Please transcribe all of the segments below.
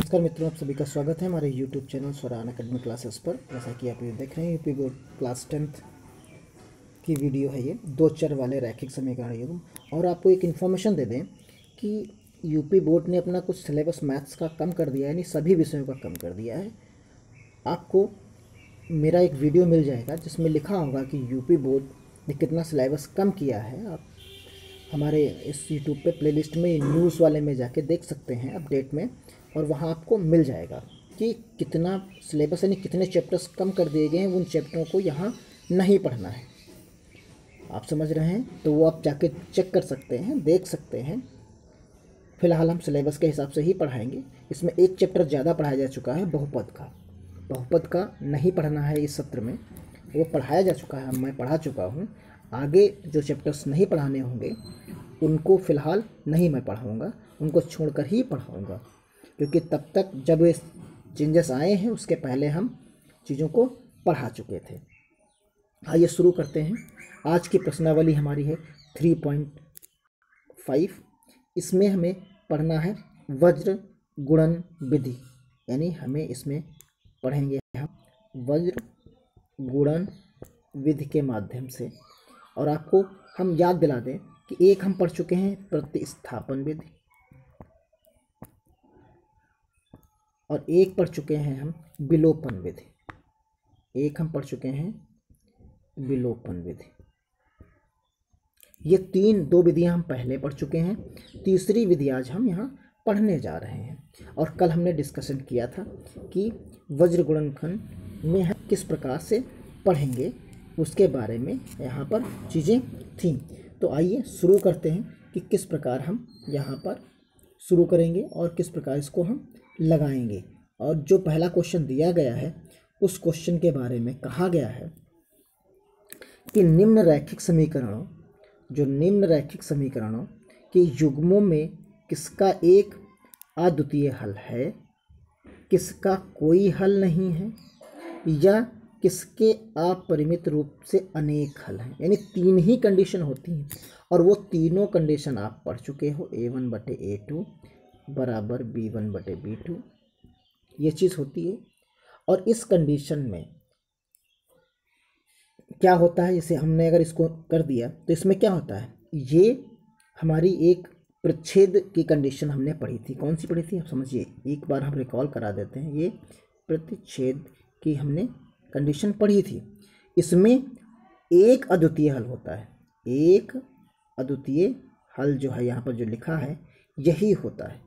नमस्कार मित्रों, आप सभी का स्वागत है हमारे YouTube चैनल स्वरान अकेडमी क्लासेस पर। जैसा कि आप ये देख रहे हैं, यूपी बोर्ड क्लास 10th की वीडियो है ये, दो चर वाले रैखिक समीकरण युग्म। और आपको एक इन्फॉर्मेशन दे दें कि यूपी बोर्ड ने अपना कुछ सिलेबस मैथ्स का कम कर दिया है, यानी सभी विषयों का कम कर दिया है। आपको मेरा एक वीडियो मिल जाएगा जिसमें लिखा होगा कि यूपी बोर्ड ने कितना सिलेबस कम किया है। आप हमारे इस यूट्यूब पे प्लेलिस्ट में न्यूज़ वाले में जाके देख सकते हैं अपडेट में, और वहाँ आपको मिल जाएगा कि कितना सिलेबस यानी कितने चैप्टर्स कम कर दिए गए हैं। उन चैप्टरों को यहाँ नहीं पढ़ना है, आप समझ रहे हैं, तो वो आप जाके चेक कर सकते हैं, देख सकते हैं। फिलहाल हम सिलेबस के हिसाब से ही पढ़ाएंगे। इसमें एक चैप्टर ज़्यादा पढ़ाया जा चुका है, बहुपद का नहीं पढ़ना है इस सत्र में, वो पढ़ाया जा चुका है, मैं पढ़ा चुका हूँ। आगे जो चैप्टर्स नहीं पढ़ाने होंगे उनको फ़िलहाल नहीं मैं पढ़ाऊँगा, उनको छोड़कर ही पढ़ाऊँगा, क्योंकि तब तक जब ये चेंजेस आए हैं उसके पहले हम चीज़ों को पढ़ा चुके थे। आइए शुरू करते हैं। आज की प्रश्नावली हमारी है 3.5। इसमें हमें पढ़ना है वज्र गुणन विधि, यानी हमें इसमें पढ़ेंगे हम वज्र गुणन विधि के माध्यम से। और आपको हम याद दिला दें कि एक हम पढ़ चुके हैं प्रतिस्थापन विधि, और एक पढ़ चुके हैं हम विलोपन विधि। एक हम पढ़ चुके हैं विलोपन विधि। ये दो विधियां हम पहले पढ़ चुके हैं, तीसरी विधि आज हम यहाँ पढ़ने जा रहे हैं। और कल हमने डिस्कशन किया था कि वज्र गुणनखंड में हम किस प्रकार से पढ़ेंगे, उसके बारे में यहाँ पर चीज़ें थीं। तो आइए शुरू करते हैं कि किस प्रकार हम यहाँ पर शुरू करेंगे और किस प्रकार इसको हम लगाएंगे। और जो पहला क्वेश्चन दिया गया है उस क्वेश्चन के बारे में कहा गया है कि निम्न रैखिक समीकरणों के युग्मों में किसका एक अद्वितीय हल है, किसका कोई हल नहीं है, या किसके अपरिमित रूप से अनेक हल हैं। यानी तीन ही कंडीशन होती हैं, और वो तीनों कंडीशन आप पढ़ चुके हो। a1/a2 बराबर b1/b2 ये चीज़ होती है। और इस कंडीशन में क्या होता है, जैसे हमने अगर इसको कर दिया तो इसमें क्या होता है, ये हमारी एक प्रच्छेद की कंडीशन हमने पढ़ी थी। कौन सी पढ़ी थी आप समझिए, एक बार हम रिकॉल करा देते हैं। ये प्रतिच्छेद की हमने कंडीशन पढ़ी थी। इसमें एक अद्वितीय हल होता है, एक अद्वितीय हल जो है यहाँ पर जो लिखा है यही होता है।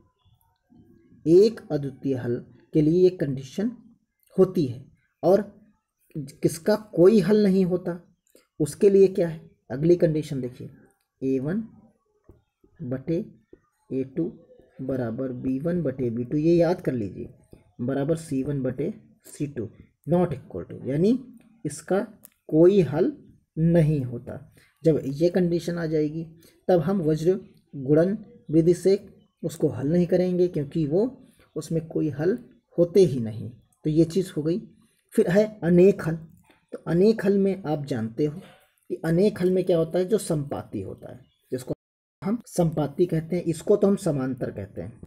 एक अद्वितीय हल के लिए एक कंडीशन होती है, और किसका कोई हल नहीं होता उसके लिए क्या है, अगली कंडीशन देखिए, a1/a2 बराबर b1/b2, ये याद कर लीजिए, बराबर c1/c2 नॉट इक्वल टू, यानी इसका कोई हल नहीं होता। जब ये कंडीशन आ जाएगी तब हम वज्र गुणन विधि से उसको हल नहीं करेंगे, क्योंकि वो उसमें कोई हल होते ही नहीं। तो ये चीज़ हो गई। फिर है अनेक हल। तो अनेक हल में आप जानते हो कि अनेक हल में क्या होता है, जो संपाती होता है, जिसको हम संपाती कहते हैं, इसको तो हम समांतर कहते हैं।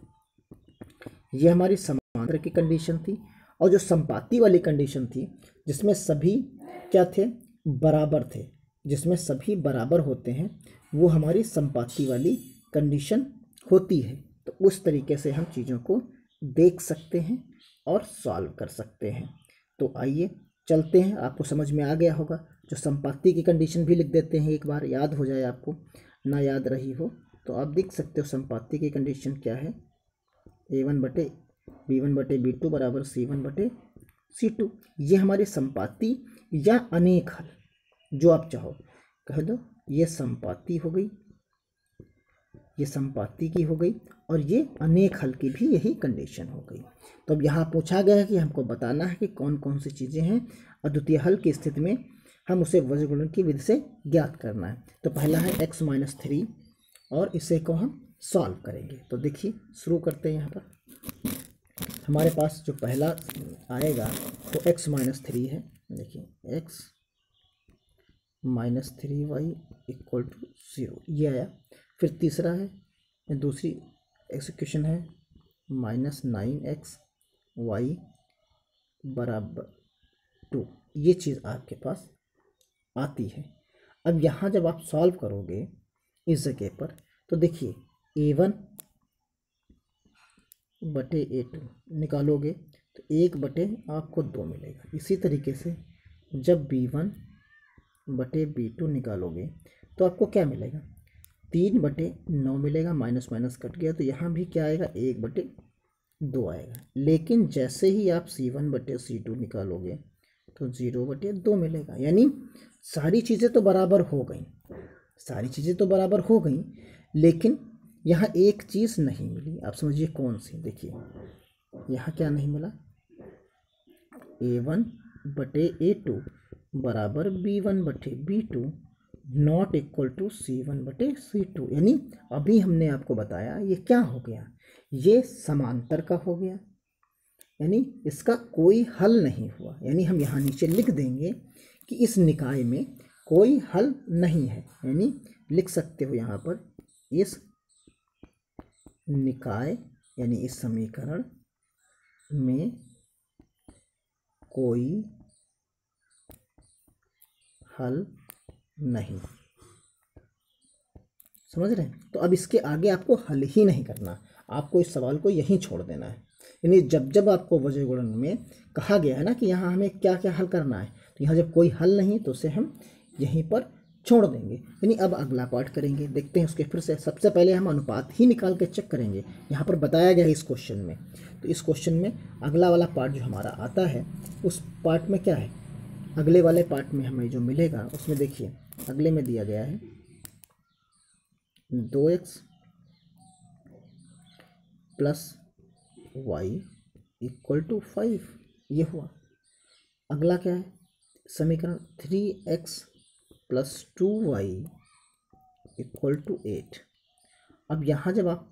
ये हमारी समांतर की कंडीशन थी। और जो संपाती वाली कंडीशन थी जिसमें सभी क्या थे, बराबर थे, जिसमें सभी बराबर होते हैं, वो हमारी संपाती वाली कंडीशन होती है। तो उस तरीके से हम चीज़ों को देख सकते हैं और सॉल्व कर सकते हैं। तो आइए चलते हैं, आपको समझ में आ गया होगा। जो संपाती की कंडीशन भी लिख देते हैं, एक बार याद हो जाए, आपको ना याद रही हो तो आप देख सकते हो संपाती की कंडीशन क्या है, a1/b1/b2 बराबर c1/c2। ये हमारी संपाती या अनेक हल, जो आप चाहो कह दो। ये संपाती हो गई, ये संपाती की हो गई, और ये अनेक हल की भी यही कंडीशन हो गई। तो अब यहाँ पूछा गया है कि हमको बताना है कि कौन कौन सी चीज़ें हैं अद्वितीय हल की स्थिति में हम उसे वज्र गुणन की विधि से ज्ञात करना है। तो पहला है x-3, और इसे को हम सॉल्व करेंगे। तो देखिए शुरू करते हैं। यहाँ पर हमारे पास जो पहला आएगा वो x-3 है। देखिए x-3y इक्वल टू 0, ये आया। फिर तीसरा है, दूसरी एक्सिक्यूशन है -9xy बराबर 2, ये चीज़ आपके पास आती है। अब यहाँ जब आप सॉल्व करोगे इस जगह पर तो देखिए a1/a2 निकालोगे तो 1/, आपको 2 मिलेगा। इसी तरीके से जब b1/b2 निकालोगे तो आपको क्या मिलेगा, 3/9 मिलेगा, माइनस माइनस कट गया तो यहाँ भी क्या आएगा, 1/2 आएगा। लेकिन जैसे ही आप c1/c2 निकालोगे तो 0/2 मिलेगा। यानी सारी चीज़ें तो बराबर हो गई, सारी चीज़ें तो बराबर हो गई, लेकिन यहाँ एक चीज़ नहीं मिली। आप समझिए कौन सी, देखिए यहाँ क्या नहीं मिला, a1/a2 बराबर b1/b2 not equal to c1/c2। यानी अभी हमने आपको बताया ये क्या हो गया, ये समांतर का हो गया, यानी इसका कोई हल नहीं हुआ। यानी हम यहाँ नीचे लिख देंगे कि इस निकाय में कोई हल नहीं है। यानी लिख सकते हो यहाँ पर इस निकाय यानी इस समीकरण में कोई हल नहीं। समझ रहे हैं? तो अब इसके आगे आपको हल ही नहीं करना, आपको इस सवाल को यहीं छोड़ देना है। यानी जब जब आपको वज्र गुणन में कहा गया है ना कि यहाँ हमें क्या क्या हल करना है, तो यहाँ जब कोई हल नहीं तो उसे हम यहीं पर छोड़ देंगे। यानी अब अगला पार्ट करेंगे, देखते हैं उसके फिर से। सबसे पहले हम अनुपात ही निकाल के चेक करेंगे, यहाँ पर बताया गया है इस क्वेश्चन में। तो इस क्वेश्चन में अगला वाला पार्ट जो हमारा आता है, उस पार्ट में क्या है, अगले वाले पार्ट में हमें जो मिलेगा उसमें देखिए अगले में दिया गया है 2x + y = 5, ये हुआ। अगला क्या है, समीकरण 3x + 2y = 8। अब यहाँ जब आप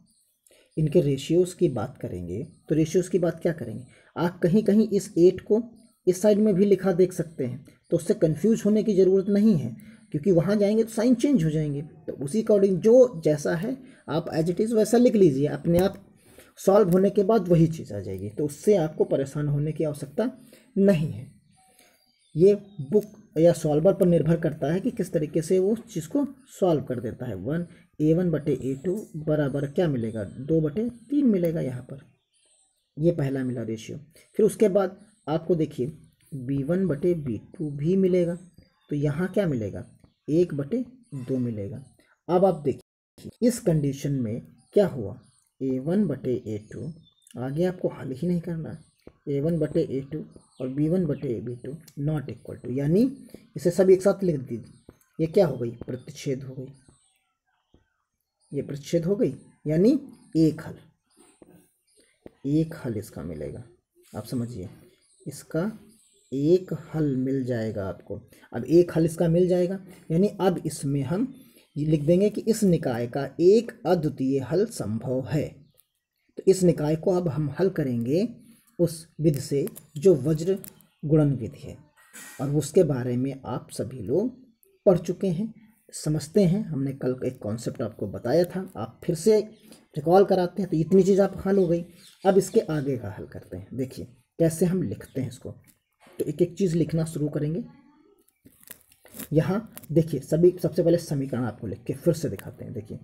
इनके रेशियोज़ की बात करेंगे तो रेशियोज़ की बात क्या करेंगे, आप कहीं कहीं इस 8 को इस साइड में भी लिखा देख सकते हैं, तो उससे कंफ्यूज होने की ज़रूरत नहीं है, क्योंकि वहाँ जाएंगे तो साइन चेंज हो जाएंगे। तो उसी अकॉर्डिंग जो जैसा है आप एज इट इज़ वैसा लिख लीजिए, अपने आप सॉल्व होने के बाद वही चीज़ आ जाएगी, तो उससे आपको परेशान होने की आवश्यकता नहीं है। ये बुक या सॉल्वर पर निर्भर करता है कि किस तरीके से वो चीज़ को सॉल्व कर देता है। a1/a2 बराबर क्या मिलेगा, 2/3 मिलेगा यहाँ पर, ये पहला मिला रेशियो। फिर उसके बाद आपको देखिए b1/b2 भी मिलेगा, तो यहाँ क्या मिलेगा, 1/2 मिलेगा। अब आप देखिए इस कंडीशन में क्या हुआ, a1/a2, आगे आपको हल ही नहीं करना, a1/a2 और b1/b2 नॉट इक्वल टू, यानी इसे सब एक साथ लिख दीजिए, ये क्या हो गई, प्रतिच्छेद हो गई, ये प्रतिच्छेद हो गई, यानी एक हल इसका मिलेगा। आप समझिए इसका एक हल मिल जाएगा आपको। अब एक हल इसका मिल जाएगा, यानी अब इसमें हम लिख देंगे कि इस निकाय का एक अद्वितीय हल संभव है। तो इस निकाय को अब हम हल करेंगे उस विधि से जो वज्र गुणन विधि है, और उसके बारे में आप सभी लोग पढ़ चुके हैं, समझते हैं। हमने कल एक कॉन्सेप्ट आपको बताया था, आप फिर से रिकॉल कराते हैं, तो इतनी चीज़ आप हल हो गई। अब इसके आगे का हल करते हैं, देखिए कैसे हम लिखते हैं इसको। तो एक एक चीज़ लिखना शुरू करेंगे। यहाँ देखिए सबसे पहले समीकरण आपको लिख के फिर से दिखाते हैं, देखिए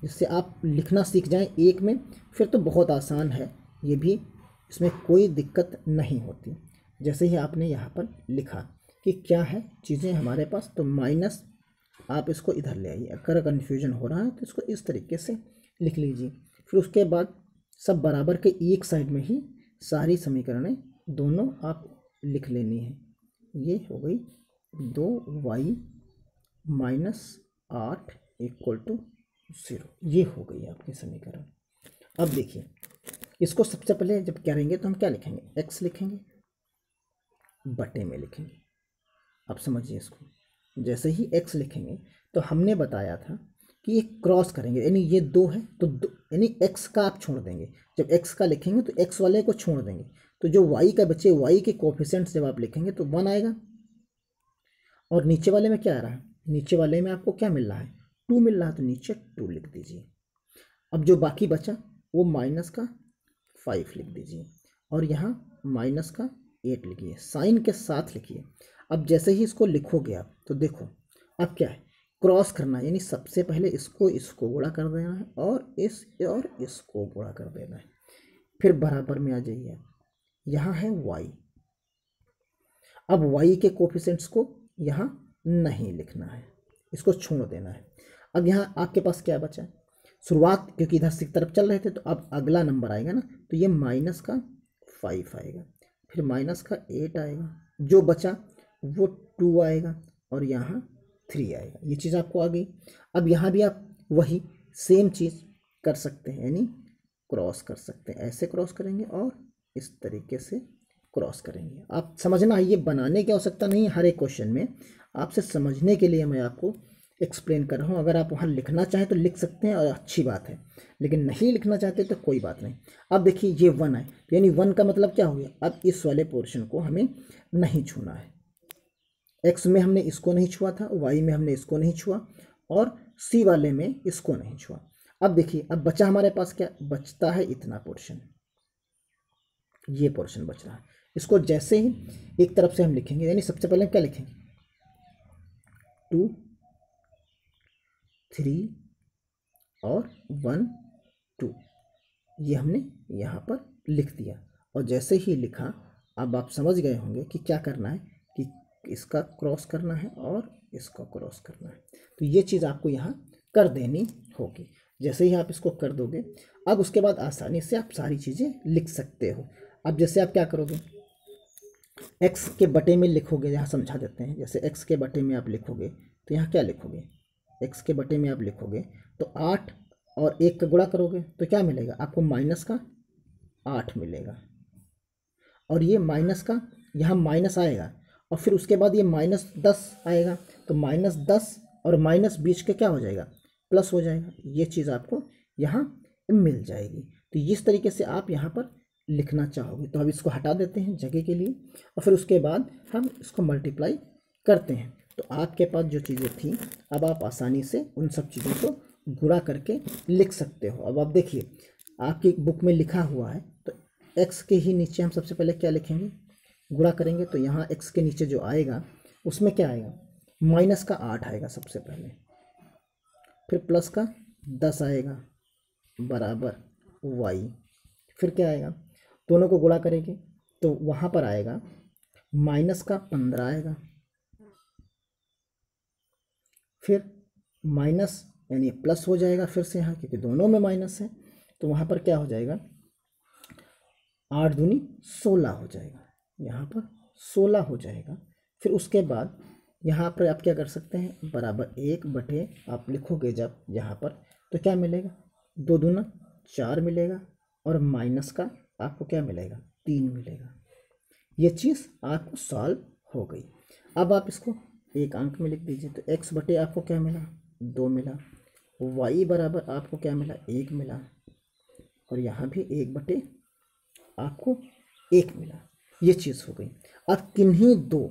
जिससे आप लिखना सीख जाएं एक में, फिर तो बहुत आसान है ये भी, इसमें कोई दिक्कत नहीं होती। जैसे ही आपने यहाँ पर लिखा कि क्या है चीज़ें हमारे पास, तो माइनस आप इसको इधर ले आइए, अगर कन्फ्यूजन हो रहा है तो इसको इस तरीके से लिख लीजिए। फिर उसके बाद सब बराबर के एक साइड में ही सारी समीकरणें दोनों आप लिख लेनी है। ये हो गई 2y - 8 = 0, ये हो गई आपकी समीकरण। अब देखिए इसको सबसे पहले जब करेंगे तो हम क्या लिखेंगे, x लिखेंगे, बटे में लिखेंगे। आप समझिए इसको, जैसे ही x लिखेंगे तो हमने बताया था कि ये क्रॉस करेंगे, यानी ये 2 है तो यानी x का आप छोड़ देंगे। जब x का लिखेंगे तो x वाले को छोड़ देंगे, तो जो y का बचे, y के कोफिशिएंट्स जब आप लिखेंगे तो 1 आएगा। और नीचे वाले में क्या आ रहा है, नीचे वाले में आपको क्या मिल रहा है, 2 मिल रहा है, तो नीचे 2 लिख दीजिए। अब जो बाकी बचा वो माइनस का 5 लिख दीजिए और यहाँ माइनस का 8 लिखिए, साइन के साथ लिखिए। अब जैसे ही इसको लिखोगे आप तो देखो अब क्या है, क्रॉस करना है, यानी सबसे पहले इसको गुणा कर देना है और इसको गुणा कर देना है। फिर बराबर में आ जाइए, यहाँ है y। अब y के कोफिशिएंट्स को यहाँ नहीं लिखना है, इसको छोड़ देना है। अब यहाँ आपके पास क्या बचा, शुरुआत क्योंकि इधर से तरफ चल रहे थे तो अब अगला नंबर आएगा ना, तो ये माइनस का 5 आएगा, फिर माइनस का 8 आएगा, जो बचा वो 2 आएगा और यहाँ 3 आएगा। ये चीज़ आपको आ गई। अब यहाँ भी आप वही सेम चीज़ कर सकते हैं, यानी क्रॉस कर सकते हैं, ऐसे क्रॉस करेंगे और इस तरीके से क्रॉस करेंगे। आप समझना है, ये बनाने की आवश्यकता नहीं है हर एक क्वेश्चन में, आपसे समझने के लिए मैं आपको एक्सप्लेन कर रहा हूँ। अगर आप वहाँ लिखना चाहें तो लिख सकते हैं और अच्छी बात है, लेकिन नहीं लिखना चाहते तो कोई बात नहीं। अब देखिए ये 1 है, तो यानी 1 का मतलब क्या हो गया, अब इस वाले पोर्शन को हमें नहीं छूना है। एक्स में हमने इसको नहीं छुआ था, वाई में हमने इसको नहीं छुआ और सी वाले में इसको नहीं छुआ। अब देखिए अब बचा हमारे पास क्या बचता है, इतना पोर्शन, ये पोर्शन बच रहा है। इसको जैसे ही एक तरफ से हम लिखेंगे, यानी सबसे पहले हम क्या लिखेंगे, 2 3 और 1 2, ये हमने यहाँ पर लिख दिया। और जैसे ही लिखा अब आप समझ गए होंगे कि क्या करना है, कि इसका क्रॉस करना है और इसका क्रॉस करना है। तो ये चीज़ आपको यहाँ कर देनी होगी। जैसे ही आप इसको कर दोगे अब उसके बाद आसानी से आप सारी चीज़ें लिख सकते हो। अब जैसे आप क्या करोगे, x के बटे में लिखोगे, यहाँ समझा देते हैं। जैसे x के बटे में आप लिखोगे तो यहाँ क्या लिखोगे, x के बटे में आप लिखोगे तो 8 और 1 का गुणा करोगे तो क्या मिलेगा आपको, माइनस का 8 मिलेगा। और ये माइनस का यहाँ माइनस आएगा और फिर उसके बाद ये -10 आएगा, तो -10 और -20 के क्या हो जाएगा, प्लस हो जाएगा। ये चीज़ आपको यहाँ मिल जाएगी। तो इस तरीके से आप यहाँ पर लिखना चाहोगे। तो अब इसको हटा देते हैं जगह के लिए और फिर उसके बाद हम इसको मल्टीप्लाई करते हैं। तो आपके पास जो चीज़ें थी अब आप आसानी से उन सब चीज़ों को गुणा करके लिख सकते हो। अब आप देखिए आपकी बुक में लिखा हुआ है, तो x के ही नीचे हम सबसे पहले क्या लिखेंगे, गुणा करेंगे। तो यहाँ x के नीचे जो आएगा उसमें क्या आएगा, माइनस का 8 आएगा सबसे पहले, फिर प्लस का 10 आएगा बराबर y, फिर क्या आएगा, दोनों को गुणा करेंगे तो वहाँ पर आएगा माइनस का 15 आएगा, फिर माइनस यानी प्लस हो जाएगा फिर से यहाँ, क्योंकि दोनों में माइनस है तो वहाँ पर क्या हो जाएगा, 8 दूनी 16 हो जाएगा, यहाँ पर 16 हो जाएगा। फिर उसके बाद यहाँ पर आप क्या कर सकते हैं, बराबर 1 बटे आप लिखोगे जब यहाँ पर तो क्या मिलेगा, 2 दूना 4 मिलेगा और माइनस का आपको क्या मिलेगा, 3 मिलेगा। ये चीज़ आपको सॉल्व हो गई। अब आप इसको एक अंक में लिख दीजिए। तो x बटे आपको क्या मिला, 2 मिला, y बराबर आपको क्या मिला, 1 मिला और यहाँ भी 1 बटे आपको 1 मिला। ये चीज़ हो गई। अब किन्हीं दो,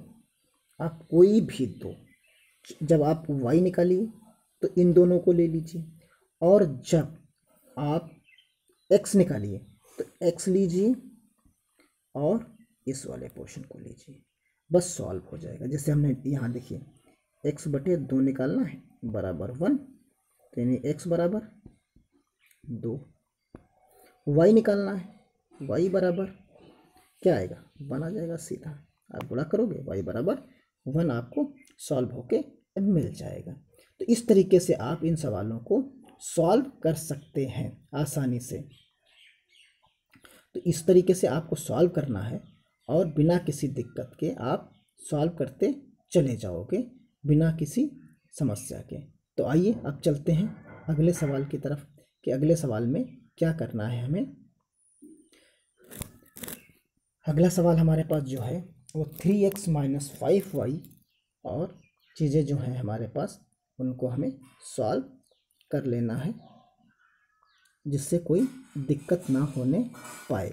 आप कोई भी दो, जब आप y निकालिए तो इन दोनों को ले लीजिए और जब आप x निकालिए तो x लीजिए और इस वाले पोर्शन को लीजिए, बस सॉल्व हो जाएगा। जैसे हमने यहाँ देखिए x बटे 2 निकालना है बराबर 1, तो यानी x बराबर 2, y निकालना है, y बराबर क्या आएगा, 1 आ जाएगा सीधा। आप गुणा करोगे y बराबर 1 आपको सॉल्व होके मिल जाएगा। तो इस तरीके से आप इन सवालों को सॉल्व कर सकते हैं आसानी से। तो इस तरीके से आपको सॉल्व करना है और बिना किसी दिक्कत के आप सॉल्व करते चले जाओगे, बिना किसी समस्या के। तो आइए अब चलते हैं अगले सवाल की तरफ कि अगले सवाल में क्या करना है हमें। अगला सवाल हमारे पास जो है वो 3x - 5y और चीज़ें जो हैं हमारे पास उनको हमें सॉल्व कर लेना है, जिससे कोई दिक्कत ना होने पाए।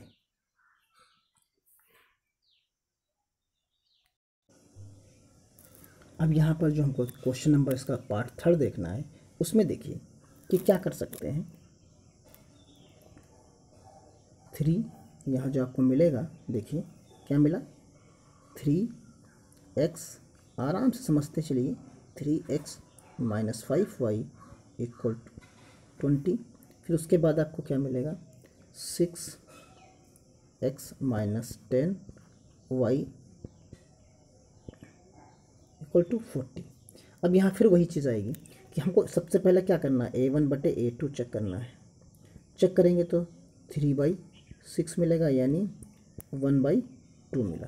अब यहाँ पर जो हमको क्वेश्चन नंबर इसका पार्ट 3 देखना है, उसमें देखिए कि क्या कर सकते हैं। 3, यहाँ जो आपको मिलेगा देखिए क्या मिला 3x, आराम से समझते चलिए 3x minus 5y equal to 20। फिर उसके बाद आपको क्या मिलेगा 6x minus 10y equal to 40। अब यहाँ फिर वही चीज़ आएगी कि हमको सबसे पहले क्या करना है A1/A2 चेक करना है। चेक करेंगे तो 3/6 मिलेगा यानी 1/2 मिला।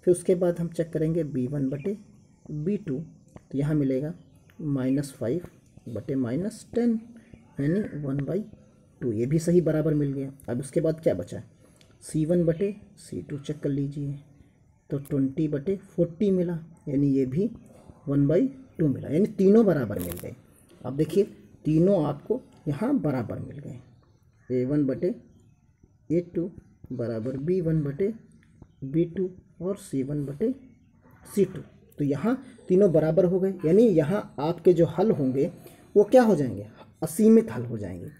फिर उसके बाद हम चेक करेंगे B1/B2 तो यहाँ मिलेगा -5/-10 यानी 1/2, ये भी सही बराबर मिल गया। अब उसके बाद क्या बचा C1/C2 चेक कर लीजिए तो 20/40 मिला यानी ये भी 1/2 मिला, यानी तीनों बराबर मिल गए। अब देखिए तीनों आपको यहाँ बराबर मिल गए, A1/A2 बराबर B1/B2 और C1/C2। तो यहाँ तीनों बराबर हो गए, यानी यहाँ आपके जो हल होंगे वो क्या हो जाएंगे, असीमित हल हो जाएंगे।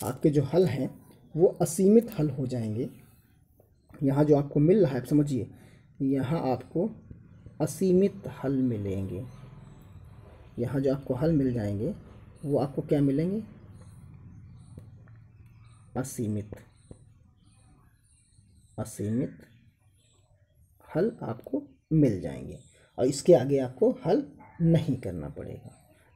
आपके जो हल हैं वो असीमित हल हो जाएंगे। यहाँ जो आपको मिल रहा है आप समझिए, यहाँ आपको असीमित हल मिलेंगे। यहाँ जो आपको हल मिल जाएंगे वो आपको क्या मिलेंगे, असीमित हल आपको मिल जाएंगे और इसके आगे आपको हल नहीं करना पड़ेगा।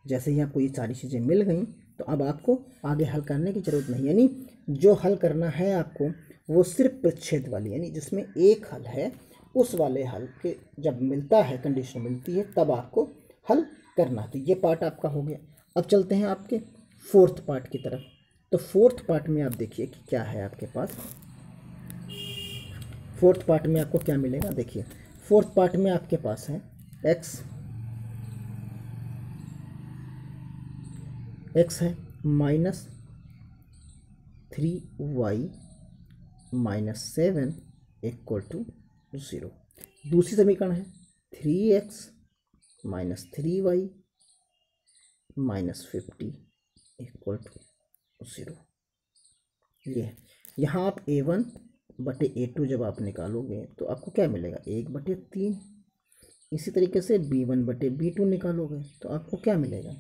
जैसे ही आपको ये सारी चीज़ें मिल गई तो अब आपको आगे हल करने की ज़रूरत नहीं, यानी जो हल करना है आपको वो सिर्फ प्रच्छेद वाली, यानी जिसमें एक हल है उस वाले हल के जब मिलता है, कंडीशन मिलती है तब आपको हल करना। तो ये पार्ट आपका हो गया। अब चलते हैं आपके फोर्थ पार्ट की तरफ। तो फोर्थ पार्ट में आप देखिए कि क्या है आपके पास। फोर्थ पार्ट में आपको क्या मिलेगा, देखिए फोर्थ पार्ट में आपके पास है x है -3y माइनस 7 इक्वल टू 0। दूसरी समीकरण है 3x minus 3y minus 50 equal to 0। ये यहाँ आप A1/A2 जब आप निकालोगे तो आपको क्या मिलेगा 1/3। इसी तरीके से B1/B2 निकालोगे तो आपको क्या मिलेगा,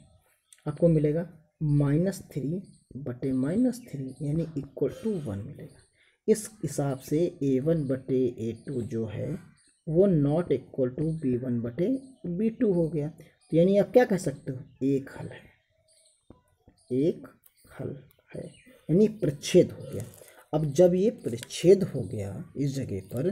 आपको मिलेगा -3/-3 यानी इक्वल टू 1 मिलेगा। इस हिसाब से A1/A2 जो है वो नॉट इक्वल टू B1/B2 हो गया। तो यानी आप क्या कह सकते हो, एक हल है, यानी प्रच्छेद हो गया। अब जब ये प्रच्छेद हो गया इस जगह पर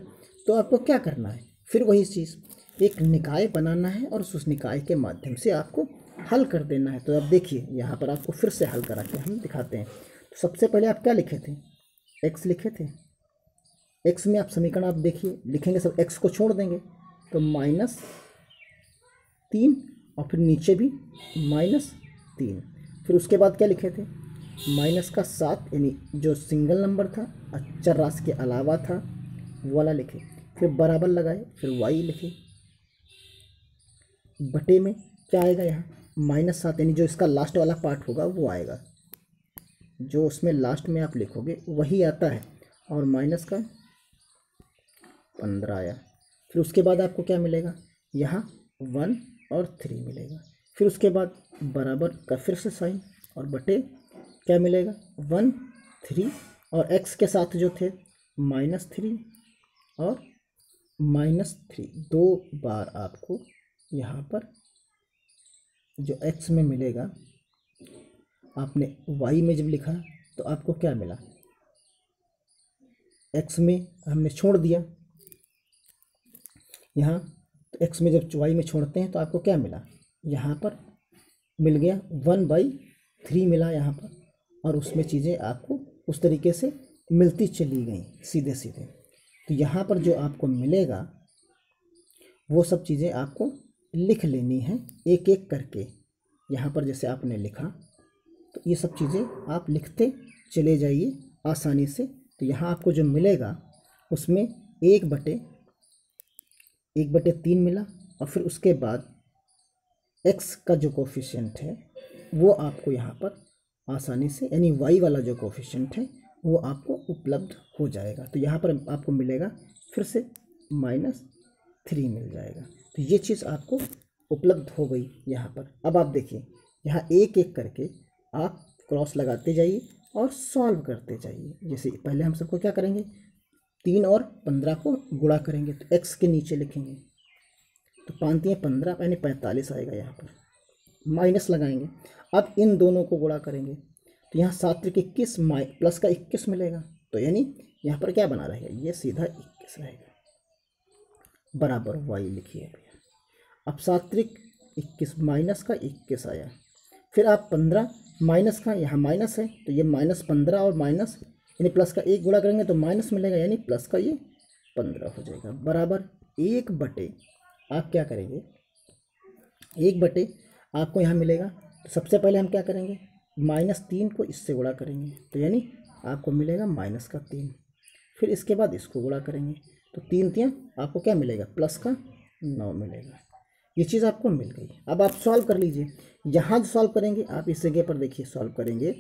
तो आपको क्या करना है, फिर वही चीज़ एक निकाय बनाना है और उस निकाय के माध्यम से आपको हल कर देना है। तो अब देखिए यहाँ पर आपको फिर से हल करा के हम दिखाते हैं। तो सबसे पहले आप क्या लिखे थे, x लिखे थे। x में आप समीकरण आप देखिए लिखेंगे, सब x को छोड़ देंगे तो -3 और फिर नीचे भी -3। फिर उसके बाद क्या लिखे थे -7, यानी जो सिंगल नंबर था अचर राशि के अलावा था वो वाला लिखे। फिर बराबर लगाए, फिर y लिखे, बटे में क्या आएगा यहाँ -7, यानी जो इसका लास्ट वाला पार्ट होगा वो आएगा, जो उसमें लास्ट में आप लिखोगे वही आता है, और माइनस का 15 आया। फिर उसके बाद आपको क्या मिलेगा, यहाँ 1 और 3 मिलेगा। फिर उसके बाद बराबर का फिर से साइन और बटे क्या मिलेगा 1 3, और x के साथ जो थे -3 और -3, 2 बार आपको यहाँ पर जो x में मिलेगा, आपने y में जब लिखा तो आपको क्या मिला, x में हमने छोड़ दिया यहाँ, तो x में जब y में छोड़ते हैं तो आपको क्या मिला, यहाँ पर मिल गया 1/3 मिला यहाँ पर, और उसमें चीज़ें आपको उस तरीके से मिलती चली गई सीधे सीधे। तो यहाँ पर जो आपको मिलेगा वो सब चीज़ें आपको लिख लेनी है एक एक करके। यहाँ पर जैसे आपने लिखा तो ये सब चीज़ें आप लिखते चले जाइए आसानी से। तो यहाँ आपको जो मिलेगा उसमें 1/3 मिला, और फिर उसके बाद x का जो कोफिशिएंट है वो आपको यहाँ पर आसानी से, यानी y वाला जो कोफिशिएंट है वो आपको उपलब्ध हो जाएगा। तो यहाँ पर आपको मिलेगा फिर से -3 मिल जाएगा। तो ये चीज़ आपको उपलब्ध हो गई यहाँ पर। अब आप देखिए यहाँ एक एक करके आप क्रॉस लगाते जाइए और सॉल्व करते जाइए। जैसे पहले हम सबको क्या करेंगे, 3 और 15 को गुणा करेंगे तो x के नीचे लिखेंगे, तो 5 3 15 यानी 45 आएगा। यहाँ पर माइनस लगाएंगे। अब इन दोनों को गुणा करेंगे तो यहाँ 7 त्रिक 21 प्लस का 21 मिलेगा। तो यानी यहाँ पर क्या बना रहेगा, ये सीधा 21 रहेगा बराबर y लिखिए। अब 7 त्रिक 21 माइनस का 21 आया। फिर आप 15 माइनस का, यहाँ माइनस है तो ये -15 और माइनस यानी प्लस का 1 गुणा करेंगे तो माइनस मिलेगा, यानी प्लस का ये 15 हो जाएगा बराबर 1 बटे। आप क्या करेंगे, 1 बटे आपको यहाँ मिलेगा। तो सबसे पहले हम क्या करेंगे, -3 को इससे गुणा करेंगे तो यानी आपको मिलेगा -3। फिर इसके बाद इसको गुणा करेंगे तो 3 3 आपको क्या मिलेगा, +9 मिलेगा। ये चीज़ आपको मिल गई। अब आप सॉल्व कर लीजिए। यहाँ जो सॉल्व करेंगे आप इस जगह पर देखिए सॉल्व करेंगे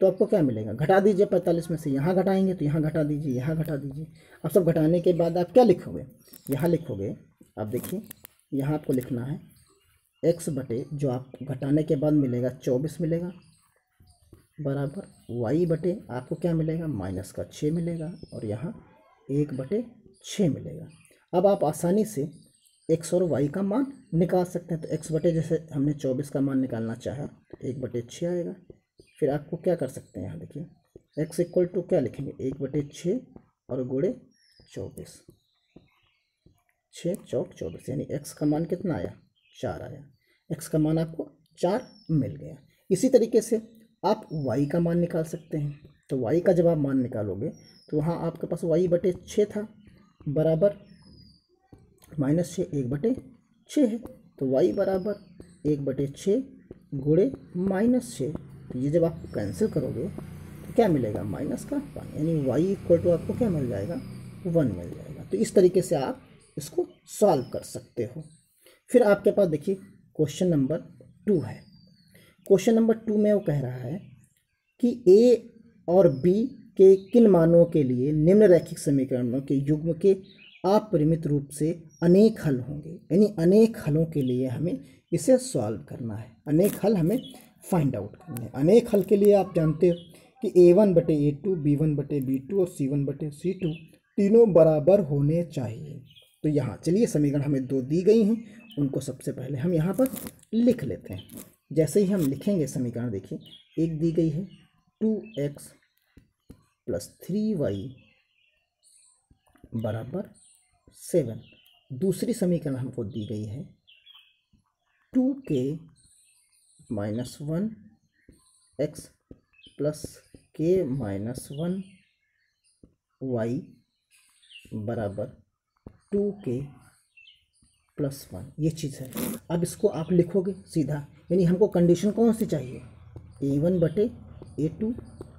तो आपको क्या मिलेगा, घटा दीजिए 45 में से, यहाँ घटाएंगे तो यहाँ घटा दीजिए, यहाँ घटा दीजिए। अब सब घटाने के बाद आप क्या लिखोगे, यहाँ लिखोगे, आप देखिए यहाँ आपको लिखना है x बटे जो आप घटाने के बाद मिलेगा 24 मिलेगा बराबर y बटे आपको क्या मिलेगा, -6 मिलेगा और यहाँ 1 बटे 6 मिलेगा। अब आप आसानी से x और y का मान निकाल सकते हैं। तो x बटे जैसे हमने 24 का मान निकालना चाहा तो 1 बटे 6 आएगा। फिर आपको क्या कर सकते हैं, यहाँ देखिए x इक्वल टू क्या लिखेंगे, 1 बटे 6 और गुणे 24, 6 चौक 24 यानी x का मान कितना आया, 4 आया। x का मान आपको 4 मिल गया। इसी तरीके से आप y का मान निकाल सकते हैं। तो y का जब आप मान निकालोगे तो वहाँ आपके पास y बटे 6 था बराबर -6, 1 बटे 6 है तो y बराबर 1 बटे 6 गुणे -6। तो ये जब आप कैंसिल करोगे तो क्या मिलेगा, -1 यानी y इक्वल टू आपको क्या मिल जाएगा, 1 मिल जाएगा। तो इस तरीके से आप इसको सॉल्व कर सकते हो। फिर आपके पास देखिए क्वेश्चन नंबर 2 है। क्वेश्चन नंबर 2 में वो कह रहा है कि a और b के किन मानों के लिए निम्न रैखिक समीकरणों के युग्म के अपरिमित रूप से अनेक हल होंगे। यानी अनेक हलों के लिए हमें इसे सॉल्व करना है, अनेक हल हमें फाइंड आउट करने हैं। अनेक हल के लिए आप जानते हो कि a1 बटे a2, b1 बटे b2 और c1 बटे c2 तीनों बराबर होने चाहिए। तो यहाँ चलिए समीकरण हमें 2 दी गई हैं, उनको सबसे पहले हम यहाँ पर लिख लेते हैं। जैसे ही हम लिखेंगे समीकरण, देखिए एक दी गई है 2x + 3y बराबर 7। दूसरी समीकरण हमको दी गई है 2k - 1 x + k - 1 y बराबर 2k + 1। ये चीज़ है। अब इसको आप लिखोगे सीधा, यानी हमको कंडीशन कौन सी चाहिए, a1 बटे a2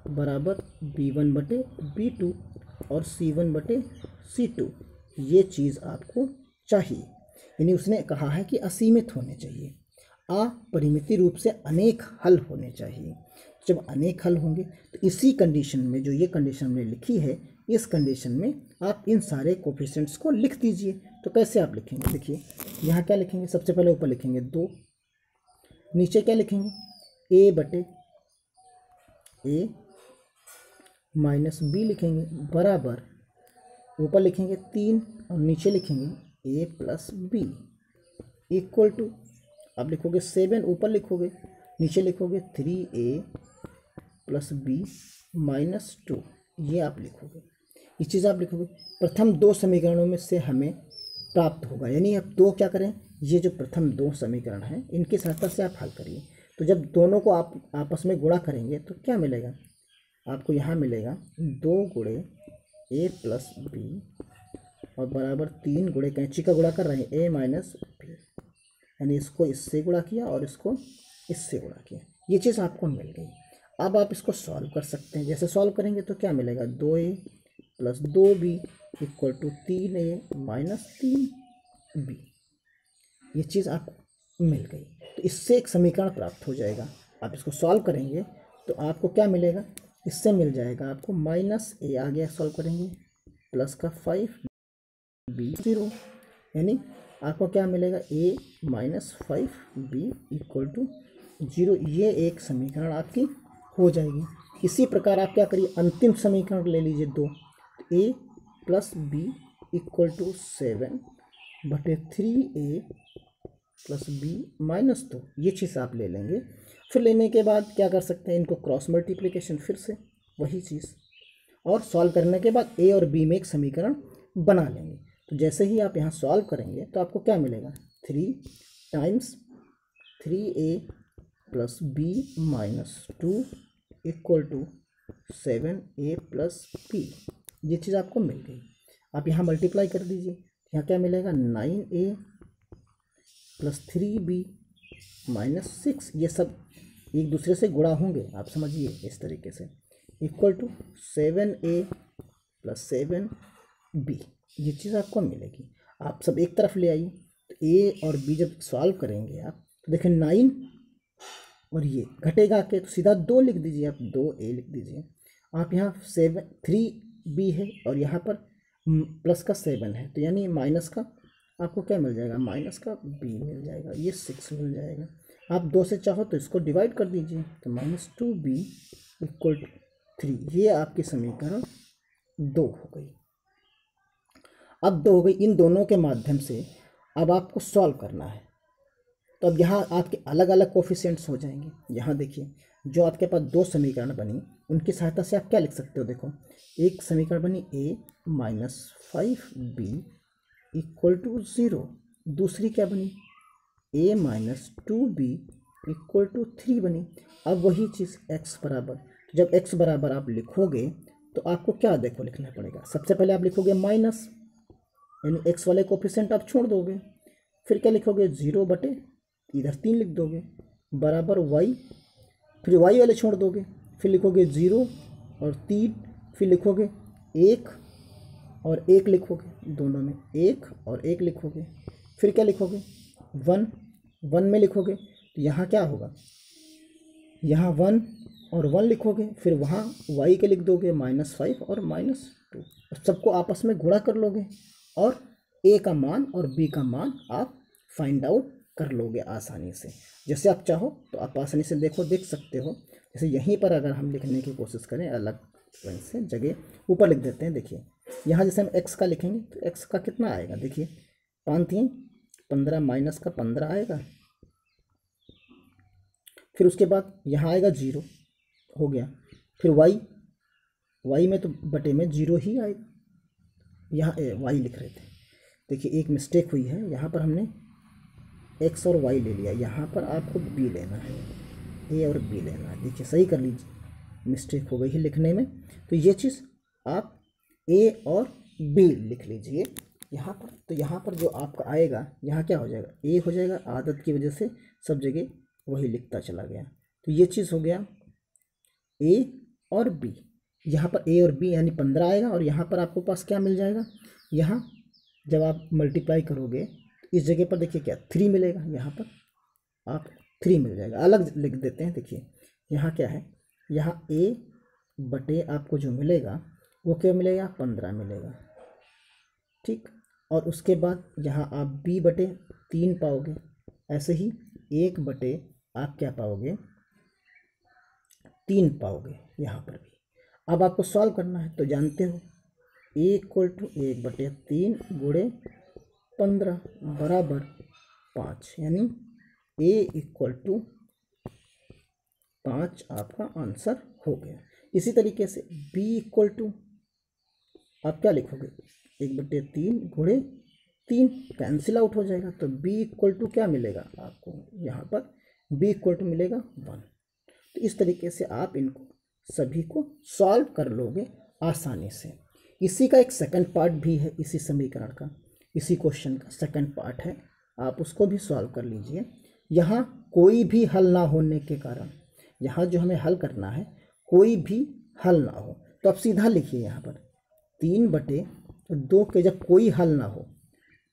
बराबर b1 बटे b2 और c1 बटे c2। ये चीज़ आपको चाहिए। यानी उसने कहा है कि असीमित होने चाहिए, अपरिमित रूप से अनेक हल होने चाहिए। जब अनेक हल होंगे तो इसी कंडीशन में, जो ये कंडीशन हमने लिखी है, इस कंडीशन में आप इन सारे कोफिशिएंट्स को लिख दीजिए। तो कैसे आप लिखेंगे, देखिए यहाँ क्या लिखेंगे, सबसे पहले ऊपर लिखेंगे 2, नीचे क्या लिखेंगे a बटे a माइनस b लिखेंगे बराबर, ऊपर लिखेंगे 3 और नीचे लिखेंगे a + b इक्वल टू, अब लिखोगे 7, ऊपर लिखोगे, नीचे लिखोगे 3a + b - 2। ये आप लिखोगे, ये चीज़ आप लिखोगे। प्रथम 2 समीकरणों में से हमें प्राप्त होगा। यानी अब 2 क्या करें, ये जो प्रथम 2 समीकरण हैं इनकी सहायता से आप हल करिए। तो जब दोनों को आप आपस में गुणा करेंगे तो क्या मिलेगा, आपको यहाँ मिलेगा 2 गुणे a + b और बराबर 3 गुणे, कैंची का गुणा कर रहे हैं, a - b, यानी इसको इससे गुणा किया और इसको इससे गुणा किया। ये चीज़ आपको मिल गई। अब आप इसको सॉल्व कर सकते हैं। जैसे सॉल्व करेंगे तो क्या मिलेगा, 2a + 2b equal to 3a - 3b। ये चीज़ आपको मिल गई। तो इससे एक समीकरण प्राप्त हो जाएगा। आप इसको सॉल्व करेंगे तो आपको क्या मिलेगा, इससे मिल जाएगा आपको माइनस ए आ गया, सॉल्व करेंगे, प्लस का 5b 0, यानी आपको क्या मिलेगा, a minus 5b equal to 0। ये एक समीकरण आपकी हो जाएगी। इसी प्रकार आप क्या करिए, अंतिम समीकरण ले लीजिए 2, a plus B equal to 7/3a plus B minus 2, ये चीज़ आप ले लेंगे। फिर लेने के बाद क्या कर सकते हैं, इनको क्रॉस मल्टीप्लिकेशन फिर से वही चीज़, और सॉल्व करने के बाद ए और बी में एक समीकरण बना लेंगे। तो जैसे ही आप यहाँ सॉल्व करेंगे तो आपको क्या मिलेगा, 3 times 3a plus B minus 2 equal to 7a plus B, ये चीज़ आपको मिल गई। आप यहाँ मल्टीप्लाई कर दीजिए, यहाँ क्या मिलेगा, 9a प्लस 3b माइनस 6, ये सब एक दूसरे से गुणा होंगे, आप समझिए इस तरीके से, equal to 7a plus 7b, ये चीज़ आपको मिलेगी। आप सब एक तरफ ले आइए, तो a और b जब सॉल्व करेंगे आप, तो देखें 9 और ये घटेगा के, तो सीधा 2 लिख दीजिए, आप 2a लिख दीजिए। आप यहाँ 3b है और यहाँ पर प्लस का 7 है, तो यानी माइनस का आपको क्या मिल जाएगा, माइनस का b मिल जाएगा, ये 6 मिल जाएगा। आप 2 से चाहो तो इसको डिवाइड कर दीजिए, तो -2b इक्वल टू 3, ये आपकी समीकरण 2 हो गई। अब 2 हो गई, इन दोनों के माध्यम से अब आपको सॉल्व करना है। तो अब यहाँ आपके अलग अलग कोफिशिएंट्स हो जाएंगे। यहाँ देखिए, जो आपके पास 2 समीकरण बनी, उनकी सहायता से आप क्या लिख सकते हो, देखो एक समीकरण बनी a minus 5b equal to 0, दूसरी क्या बनी, a minus 2b equal to 3 बनी। अब वही चीज़ x बराबर, जब x बराबर आप लिखोगे तो आपको क्या देखो लिखना पड़ेगा, सबसे पहले आप लिखोगे माइनस, यानी x वाले कोफिशिएंट आप छोड़ दोगे, फिर क्या लिखोगे 0 बटे इधर 3 लिख दोगे, बराबर y, फिर y वाले छोड़ दोगे, फिर लिखोगे 0 और 3, फिर लिखोगे 1 और 1 लिखोगे, दोनों में 1 और 1 लिखोगे, फिर क्या लिखोगे 1 में लिखोगे, तो यहाँ क्या होगा, यहाँ 1 और 1 लिखोगे, फिर वहाँ y के लिख दोगे -5 और -2, सबको आपस में गुणा कर लोगे और a का मान और b का मान आप फाइंड आउट कर लोगे आसानी से। जैसे आप चाहो तो आप आसानी से देख सकते हो। जैसे यहीं पर अगर हम लिखने की कोशिश करें अलग से जगह ऊपर लिख देते हैं, देखिए यहाँ जैसे हम x का लिखेंगे तो x का कितना आएगा, देखिए 5 3 15 माइनस का 15 आएगा, फिर उसके बाद यहाँ आएगा 0 हो गया, फिर y में तो बटे में 0 ही आएगा, यहाँ y लिख रहे थे, देखिए एक मिस्टेक हुई है, यहाँ पर हमने x और y ले लिया, यहाँ पर आपको b लेना है, a और b लेना है, देखिए सही कर लीजिए, मिस्टेक हो गई है लिखने में। तो ये चीज़ आप a और b लिख लीजिए यहाँ पर। तो यहाँ पर जो आपका आएगा, यहाँ क्या हो जाएगा, a हो जाएगा, आदत की वजह से सब जगह वही लिखता चला गया, तो ये चीज़ हो गया a और b। यहाँ पर a और b यानी 15 आएगा, और यहाँ पर आपको पास क्या मिल जाएगा, यहाँ जब आप मल्टीप्लाई करोगे इस जगह पर देखिए क्या 3 मिलेगा, यहाँ पर आप 3 मिल जाएगा, अलग लिख देते हैं। देखिए यहाँ क्या है, यहाँ a बटे आपको जो मिलेगा वो क्या मिलेगा, 15 मिलेगा, ठीक। और उसके बाद यहाँ आप b बटे 3 पाओगे, ऐसे ही 1 बटे आप क्या पाओगे, 3 पाओगे यहाँ पर भी। अब आपको सॉल्व करना है, तो जानते हो a इक्वल टू 1 बटे 3 गुणे 15 बराबर 5, यानी a इक्वल टू 5 आपका आंसर हो गया। इसी तरीके से b इक्वल टू आप क्या लिखोगे, 1 बटे 3 गुणे 3 कैंसिल आउट हो जाएगा, तो b इक्वल टू क्या मिलेगा आपको, यहाँ पर b इक्वल टू मिलेगा 1। तो इस तरीके से आप इनको सभी को सॉल्व कर लोगे आसानी से। इसी का एक सेकंड पार्ट भी है, इसी समीकरण का, इसी क्वेश्चन का सेकंड पार्ट है, आप उसको भी सॉल्व कर लीजिए। यहाँ कोई भी हल ना होने के कारण, यहाँ जो हमें हल करना है कोई भी हल ना हो, तो आप सीधा लिखिए यहाँ पर 3 बटे 2 के जब कोई हल ना हो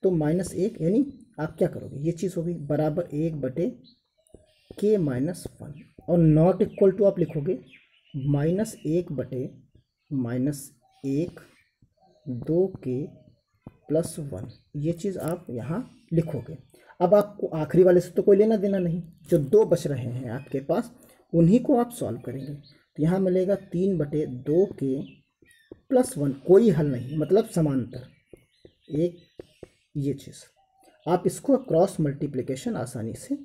तो -1, यानी आप क्या करोगे, ये चीज़ होगी बराबर 1 बटे k -1, और नॉट इक्वल टू आप लिखोगे -1/-1 2k + 1, ये चीज़ आप यहाँ लिखोगे। अब आपको आखिरी वाले से तो कोई लेना देना नहीं, जो 2 बच रहे हैं आपके पास उन्हीं को आप सॉल्व करेंगे। तो यहाँ मिलेगा 3/2k + 1, कोई हल नहीं, मतलब समांतर एक, ये चीज़ आप इसको क्रॉस मल्टीप्लिकेशन आसानी से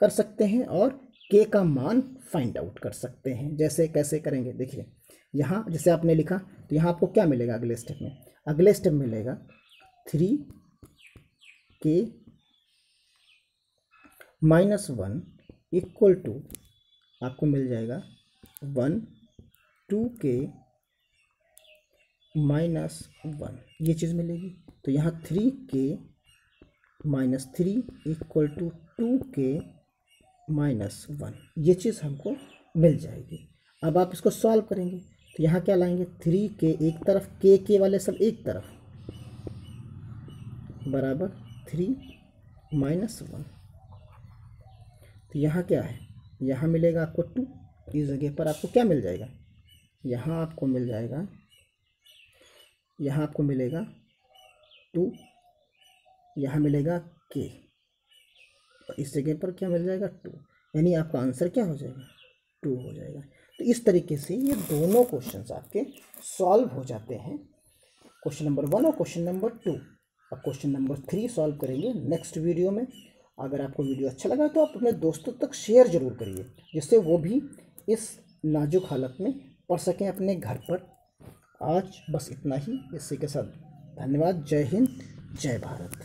कर सकते हैं और k का मान फाइंड आउट कर सकते हैं। जैसे कैसे करेंगे देखिए, यहाँ जैसे आपने लिखा तो यहाँ आपको क्या मिलेगा अगले स्टेप में? अगले स्टेप मिलेगा 3k - 1 इक्वल टू आपको मिल जाएगा 1 2k - 1, ये चीज़ मिलेगी। तो यहाँ 3k - 3 इक्वल टू 2k - 1, ये चीज़ हमको मिल जाएगी। अब आप इसको सॉल्व करेंगे तो यहाँ क्या लाएंगे? 3k एक तरफ, k वाले सब एक तरफ, बराबर 3 - 1। तो यहाँ क्या है? यहाँ मिलेगा आपको 2, इस जगह पर आपको क्या मिल जाएगा? यहाँ आपको मिल जाएगा, यहाँ आपको मिलेगा 2, यहाँ मिलेगा k, इस जगह पर क्या मिल जाएगा? 2, यानी आपका आंसर क्या हो जाएगा? 2 हो जाएगा। तो इस तरीके से ये दोनों क्वेश्चंस आपके सॉल्व हो जाते हैं, क्वेश्चन नंबर 1 और क्वेश्चन नंबर 2। अब क्वेश्चन नंबर 3 सॉल्व करेंगे नेक्स्ट वीडियो में। अगर आपको वीडियो अच्छा लगा तो आप अपने दोस्तों तक शेयर ज़रूर करिए, जिससे वो भी इस नाजुक हालत में पढ़ सकें अपने घर पर। आज बस इतना ही, इसी के साथ धन्यवाद। जय हिंद, जय भारत।